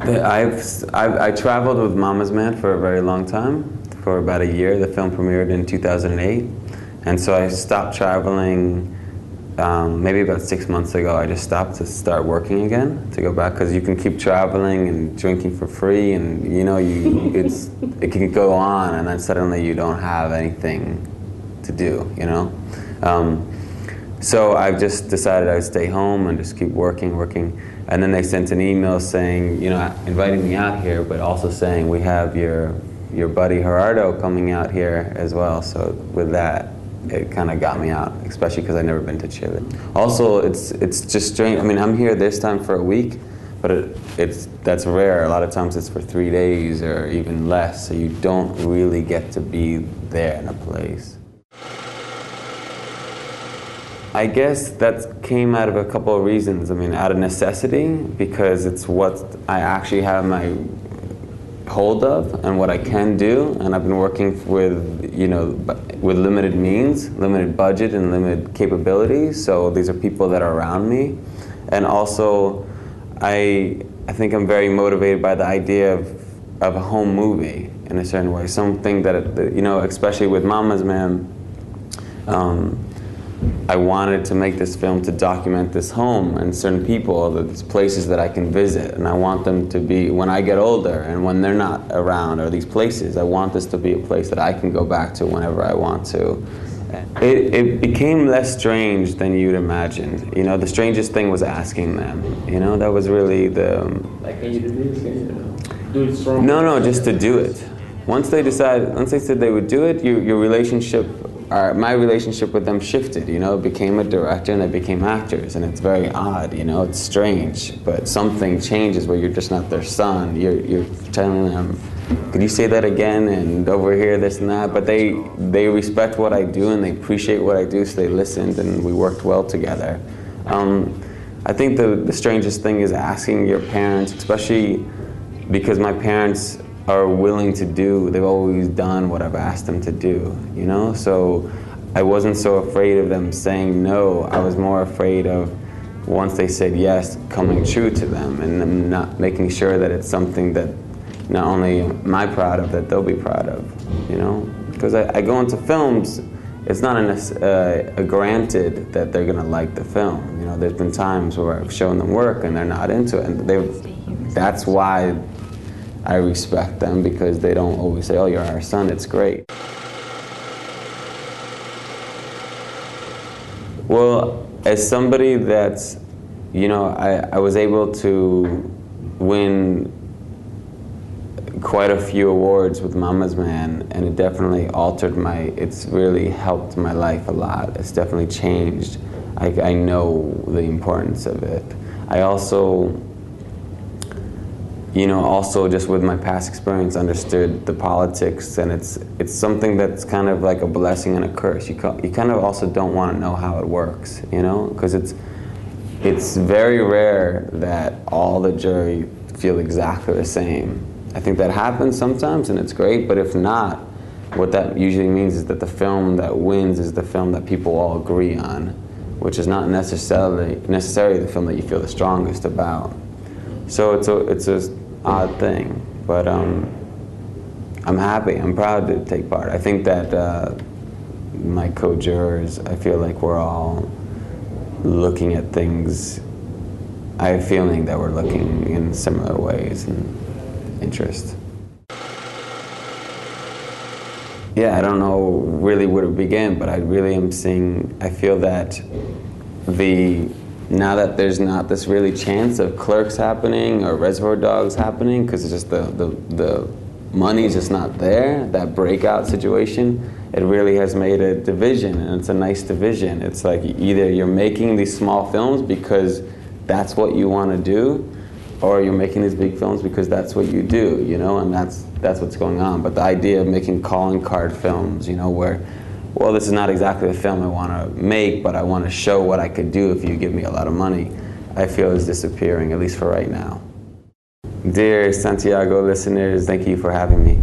I traveled with Mama's Man for a very long time, for about a year. The film premiered in 2008, and so I stopped traveling maybe about 6 months ago. I just stopped to start working again, to go back, because you can keep traveling and drinking for free, and you know, it can go on, and then suddenly you don't have anything to do, you know? So I've just decided I'd stay home and just keep working. And then they sent an email saying, you know, inviting me out here, but also saying, we have your buddy Gerardo coming out here as well. So with that, it kind of got me out, especially because I've never been to Chile. Also, it's just strange. I mean, I'm here this time for a week, but that's rare. A lot of times it's for 3 days or even less, so you don't really get to be there in a place. I guess that came out of a couple of reasons. I mean, out of necessity, because it's what I actually have my hold of and what I can do, and I've been working with, you know, with limited means, limited budget, and limited capabilities. So these are people that are around me, and also I think I'm very motivated by the idea of a home movie in a certain way, something that, you know, especially with Mama's Man. I wanted to make this film to document this home and certain people, these places that I can visit, and I want them to be, when I get older and when they're not around, or these places, I want this to be a place that I can go back to whenever I want to. It became less strange than you'd imagine. You know, the strangest thing was asking them. You know, that was really the... Like, can you do this? Can you do it strong? No, just to do it. Once they said they would do it, your relationship, my relationship with them shifted, you know, it became a director and they became actors, and it's very odd, you know, it's strange, but something changes where you're just not their son. You're telling them, could you say that again, and over here, this and that, but they respect what I do and they appreciate what I do, so they listened and we worked well together. I think the strangest thing is asking your parents, especially because my parents are willing to do, they've always done what I've asked them to do, you know? So I wasn't so afraid of them saying no, I was more afraid of, once they said yes, coming true to them, and them not making sure that it's something that not only am I proud of, that they'll be proud of, you know? Because I go into films, it's not a granted that they're gonna like the film, you know? There's been times where I've shown them work and they're not into it, and that's why I respect them, because they don't always say, oh, you're our son, it's great. Well, as somebody that's, you know, I was able to win quite a few awards with Mama's Man, and it definitely altered it's really helped my life a lot. It's definitely changed. I know the importance of it. I also, you know, also just with my past experience, understood the politics, and it's something that's kind of like a blessing and a curse. You kind of also don't want to know how it works, you know, because it's very rare that all the jury feel exactly the same. I think that happens sometimes, and it's great, but if not, what that usually means is that the film that wins is the film that people all agree on, which is not necessarily the film that you feel the strongest about. So it's a odd thing, but I'm happy, I'm proud to take part. I think that my co-jurors, I feel like we're all looking at things, I have a feeling that we're looking in similar ways and interest. Yeah, I don't know really where to begin, but I really am seeing, I feel that now that there's not this really chance of Clerks happening or Reservoir Dogs happening, because it's just the money's just not there, that breakout situation, it really has made a division, and it's a nice division. It's like either you're making these small films because that's what you want to do, or you're making these big films because that's what you do, you know, and that's what's going on. But the idea of making calling card films, you know, where, well, this is not exactly the film I want to make, but I want to show what I could do if you give me a lot of money, I feel is disappearing, at least for right now. Dear Santiago listeners, thank you for having me.